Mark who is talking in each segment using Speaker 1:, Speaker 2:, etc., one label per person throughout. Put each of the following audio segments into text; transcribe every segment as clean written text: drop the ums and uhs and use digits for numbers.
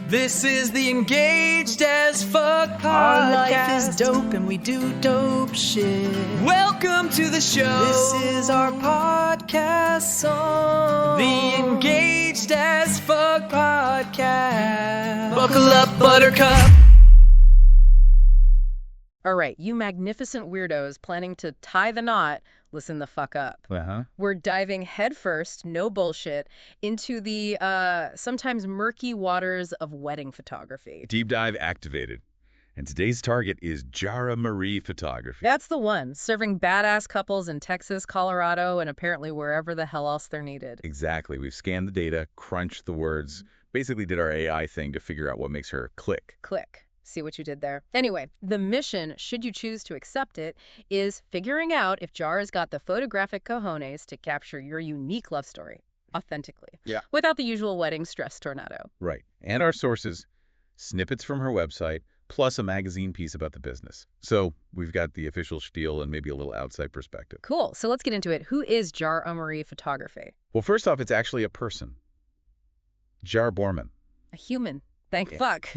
Speaker 1: This is the Engaged as Fuck podcast.
Speaker 2: Our life is dope and we do dope shit.
Speaker 1: Welcome to the show.
Speaker 2: This is our podcast song.
Speaker 1: The Engaged as Fuck podcast. Buckle up, buttercup.
Speaker 3: All right, you magnificent weirdos planning to tie the knot, listen the fuck up. We're diving headfirst, no bullshit, into the sometimes murky waters of wedding photography.
Speaker 4: Deep dive activated. And today's target is Jarrah Marie photography.
Speaker 3: That's the one, serving badass couples in Texas, Colorado, and apparently wherever the hell else they're needed.
Speaker 4: Exactly. We've scanned the data, crunched the words, basically did our AI thing to figure out what makes her click.
Speaker 3: Click. See what you did there. Anyway, the mission, should you choose to accept it, is figuring out if Jarrah's got the photographic cojones to capture your unique love story authentically.
Speaker 4: Yeah.
Speaker 3: Without the usual wedding stress tornado.
Speaker 4: Right. And our sources, snippets from her website, plus a magazine piece about the business. So we've got the official spiel and maybe a little outside perspective.
Speaker 3: Cool. So let's get into it. Who is Jarrah Marie photography?
Speaker 4: Well, first off, it's actually a person. Jarrah Borman.
Speaker 3: A human. Thank
Speaker 4: Yeah.
Speaker 3: fuck.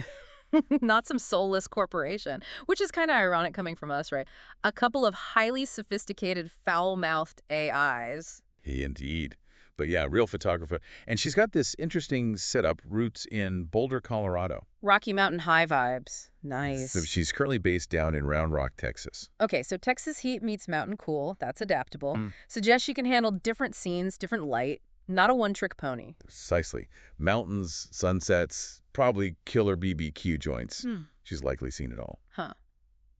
Speaker 3: Not some soulless corporation, which is kind of ironic coming from us, right? A couple of highly sophisticated, foul-mouthed AIs.
Speaker 4: Indeed. But yeah, real photographer. And she's got this interesting setup, roots in Boulder, Colorado.
Speaker 3: Rocky Mountain High vibes. Nice.
Speaker 4: So she's currently based down in Round Rock, Texas.
Speaker 3: Okay, so Texas heat meets mountain cool. That's adaptable.
Speaker 4: Mm.
Speaker 3: Suggests she can handle different scenes, different light. Not a one-trick pony.
Speaker 4: Precisely. Mountains, sunsets, probably killer BBQ joints. She's likely seen it all.
Speaker 3: Huh.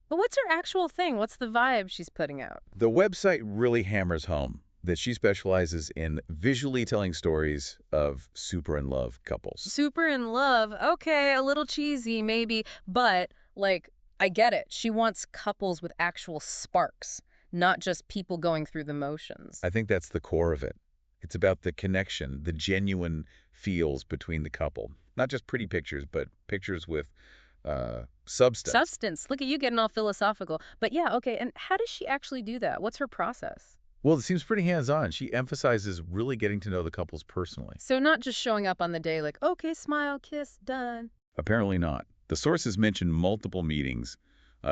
Speaker 3: But what's her actual thing? What's the vibe she's putting out?
Speaker 4: The website really hammers home that she specializes in visually telling stories of super in love couples.
Speaker 3: Super in love. Okay, a little cheesy maybe, but like, I get it. She wants couples with actual sparks, not just people going through the motions.
Speaker 4: I think that's the core of it. It's about the connection, the genuine feels between the couple. Not just pretty pictures, but pictures with substance.
Speaker 3: Substance. Look at you getting all philosophical. But yeah, okay, and how does she actually do that? What's her process?
Speaker 4: Well, it seems pretty hands-on. She emphasizes really getting to know the couples personally.
Speaker 3: So not just showing up on the day like, okay, smile, kiss, done.
Speaker 4: Apparently not. The sources mention multiple meetings,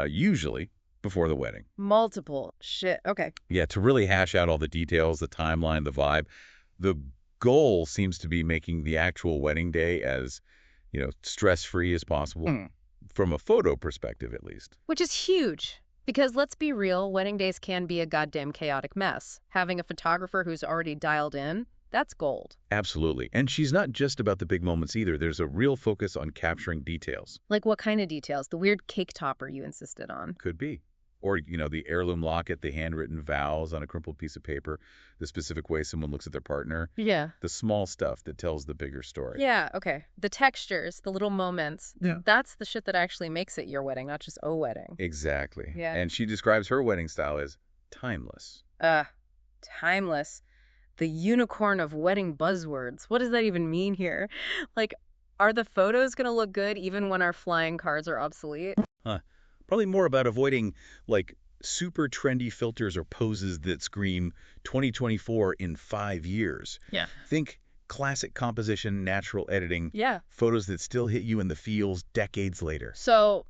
Speaker 4: usually before the wedding.
Speaker 3: Multiple. Shit. Okay.
Speaker 4: Yeah, to really hash out all the details, the timeline, the vibe. The goal seems to be making the actual wedding day as, stress-free as possible, from a photo perspective at least.
Speaker 3: Which is huge. Because let's be real, wedding days can be a goddamn chaotic mess. Having a photographer who's already dialed in, that's gold.
Speaker 4: Absolutely. And she's not just about the big moments either. There's a real focus on capturing details.
Speaker 3: Like what kind of details? The weird cake topper you insisted on.
Speaker 4: Could be. Or, the heirloom locket, the handwritten vows on a crumpled piece of paper, the specific way someone looks at their partner.
Speaker 3: Yeah.
Speaker 4: The small stuff that tells the bigger story.
Speaker 3: Yeah, okay. The textures, the little moments.
Speaker 4: Yeah.
Speaker 3: That's the shit that actually makes it your wedding, not just a wedding.
Speaker 4: Exactly.
Speaker 3: Yeah.
Speaker 4: And she describes her wedding style as timeless.
Speaker 3: Timeless. The unicorn of wedding buzzwords. What does that even mean here? Like, are the photos going to look good even when our flying cars are obsolete?
Speaker 4: Probably more about avoiding, super trendy filters or poses that scream 2024 in 5 years.
Speaker 3: Yeah.
Speaker 4: Think classic composition, natural editing.
Speaker 3: Yeah.
Speaker 4: Photos that still hit you in the feels decades later.
Speaker 3: So,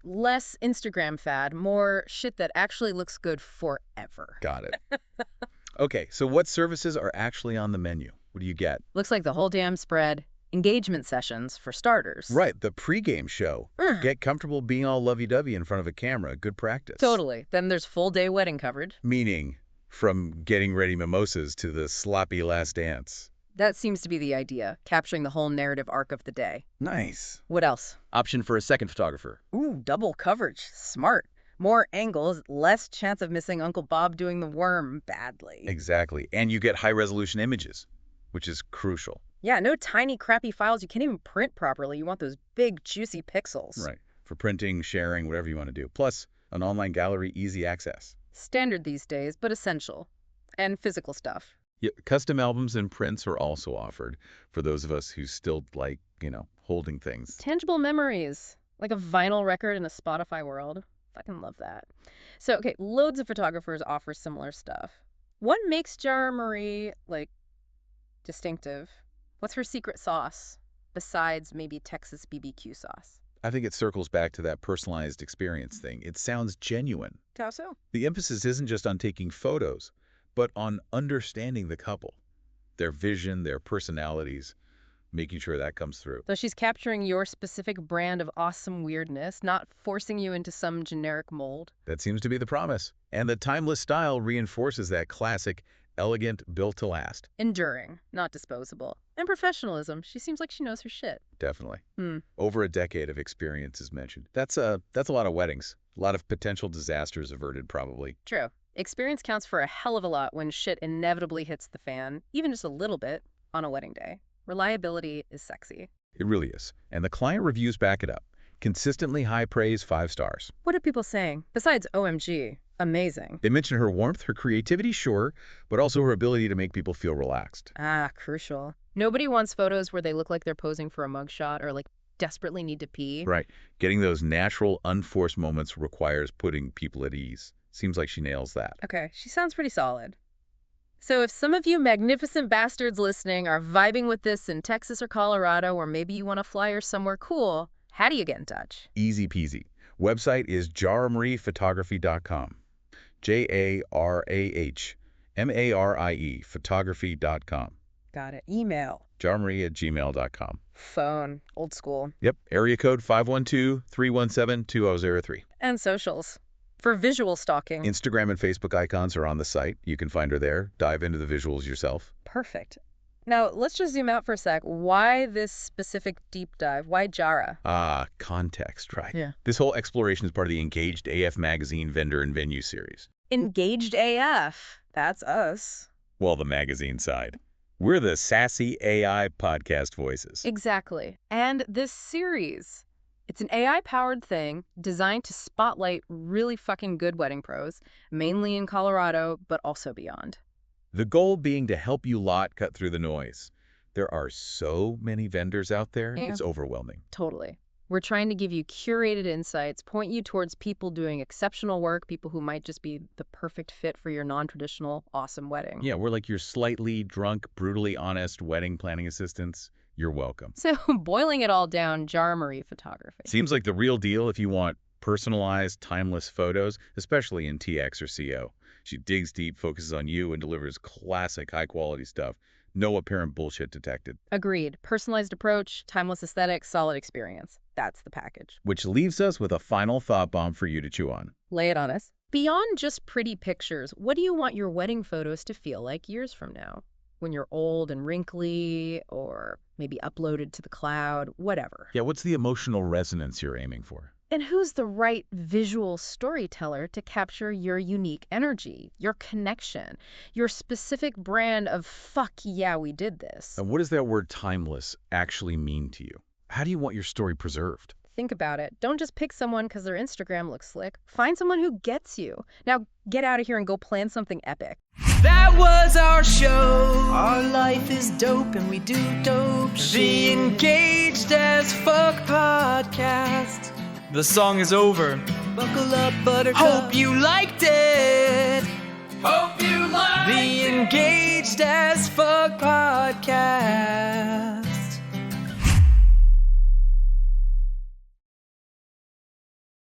Speaker 3: less Instagram fad, more shit that actually looks good forever.
Speaker 4: Got it. Okay, so what services are actually on the menu? What do you get?
Speaker 3: Looks like the whole damn spread. Engagement sessions, for starters.
Speaker 4: Right, the pregame show. Get comfortable being all lovey-dovey in front of a camera. Good practice.
Speaker 3: Totally. Then there's full-day wedding coverage.
Speaker 4: Meaning, from getting ready mimosas to the sloppy last dance.
Speaker 3: That seems to be the idea, capturing the whole narrative arc of the day.
Speaker 4: Nice.
Speaker 3: What else?
Speaker 5: Option for a second photographer.
Speaker 3: Ooh, double coverage. Smart. More angles, less chance of missing Uncle Bob doing the worm badly.
Speaker 4: Exactly. And you get high-resolution images, which is crucial.
Speaker 3: Yeah, no tiny, crappy files you can't even print properly. You want those big, juicy pixels.
Speaker 4: Right. For printing, sharing, whatever you want to do. Plus, an online gallery, easy access.
Speaker 3: Standard these days, but essential. And physical stuff.
Speaker 4: Yeah, custom albums and prints are also offered for those of us who still like, holding things.
Speaker 3: Tangible memories. Like a vinyl record in a Spotify world. Fucking love that. So, okay, loads of photographers offer similar stuff. What makes Jarrah Marie, distinctive? What's her secret sauce? besides maybe Texas BBQ sauce?
Speaker 4: I think it circles back to that personalized experience thing. It sounds genuine.
Speaker 3: How so?
Speaker 4: The emphasis isn't just on taking photos, but on understanding the couple, their vision, their personalities, making sure that comes through.
Speaker 3: So she's capturing your specific brand of awesome weirdness, not forcing you into some generic mold.
Speaker 4: That seems to be the promise. And the timeless style reinforces that classic, elegant, built to last.
Speaker 3: Enduring, not disposable. And professionalism. She seems like she knows her shit.
Speaker 4: Definitely. Over a decade of experience is mentioned. That's a lot of weddings. A lot of potential disasters averted, probably.
Speaker 3: True. Experience counts for a hell of a lot when shit inevitably hits the fan, even just a little bit, on a wedding day. Reliability is sexy.
Speaker 4: It really is. And the client reviews back it up. Consistently high praise, 5 stars.
Speaker 3: What are people saying? Besides OMG, amazing.
Speaker 4: They mention her warmth, her creativity, sure, but also her ability to make people feel relaxed.
Speaker 3: Ah, crucial. Nobody wants photos where they look like they're posing for a mugshot or like desperately need to pee.
Speaker 4: Right. Getting those natural, unforced moments requires putting people at ease. Seems like she nails that.
Speaker 3: Okay, she sounds pretty solid. So if some of you magnificent bastards listening are vibing with this in Texas or Colorado, or maybe you want to fly her somewhere cool, how do you get in touch?
Speaker 4: Easy peasy. Website is jarrahmariephotography.com. JARAHMARIE photography.com.
Speaker 3: Got it. Email.
Speaker 4: jarrahmarie@gmail.com.
Speaker 3: Phone. Old school.
Speaker 4: Yep. Area code 512-317-2003.
Speaker 3: And socials. For visual stalking.
Speaker 4: Instagram and Facebook icons are on the site. You can find her there. Dive into the visuals yourself.
Speaker 3: Perfect. Now, let's just zoom out for a sec. Why this specific deep dive? Why Jarrah?
Speaker 4: Context, right?
Speaker 3: Yeah.
Speaker 4: This whole exploration is part of the Engaged AF Magazine Vendor and Venue series.
Speaker 3: Engaged AF. That's us.
Speaker 4: Well, the magazine side. We're the sassy AI podcast voices.
Speaker 3: Exactly. And this series, it's an AI-powered thing designed to spotlight really fucking good wedding pros, mainly in Colorado, but also beyond.
Speaker 4: The goal being to help you lot cut through the noise. There are so many vendors out there,
Speaker 3: Yeah.
Speaker 4: It's overwhelming.
Speaker 3: Totally. We're trying to give you curated insights, point you towards people doing exceptional work, people who might just be the perfect fit for your non-traditional, awesome wedding.
Speaker 4: Yeah, we're like your slightly drunk, brutally honest wedding planning assistants. You're welcome.
Speaker 3: So, boiling it all down, Jarrah Marie photography.
Speaker 4: Seems like the real deal if you want personalized, timeless photos, especially in TX or CO. She digs deep, focuses on you, and delivers classic, high-quality stuff. No apparent bullshit detected.
Speaker 3: Agreed. Personalized approach, timeless aesthetic, solid experience. That's the package.
Speaker 4: Which leaves us with a final thought bomb for you to chew on.
Speaker 3: Lay it on us. Beyond just pretty pictures, what do you want your wedding photos to feel like years from now? When you're old and wrinkly, or maybe uploaded to the cloud, whatever.
Speaker 4: Yeah, what's the emotional resonance you're aiming for?
Speaker 3: And who's the right visual storyteller to capture your unique energy, your connection, your specific brand of fuck yeah, we did this?
Speaker 4: And what does that word timeless actually mean to you? How do you want your story preserved?
Speaker 3: Think about it. Don't just pick someone because their Instagram looks slick. Find someone who gets you. Now get out of here and go plan something epic.
Speaker 1: That was our show.
Speaker 2: Our life is dope and we do dope
Speaker 1: The
Speaker 2: shit.
Speaker 1: Engaged as Fuck podcast. The song is over.
Speaker 2: Buckle up, buttercup.
Speaker 1: Hope you liked it. Hope you liked The Engaged as Fuck podcast.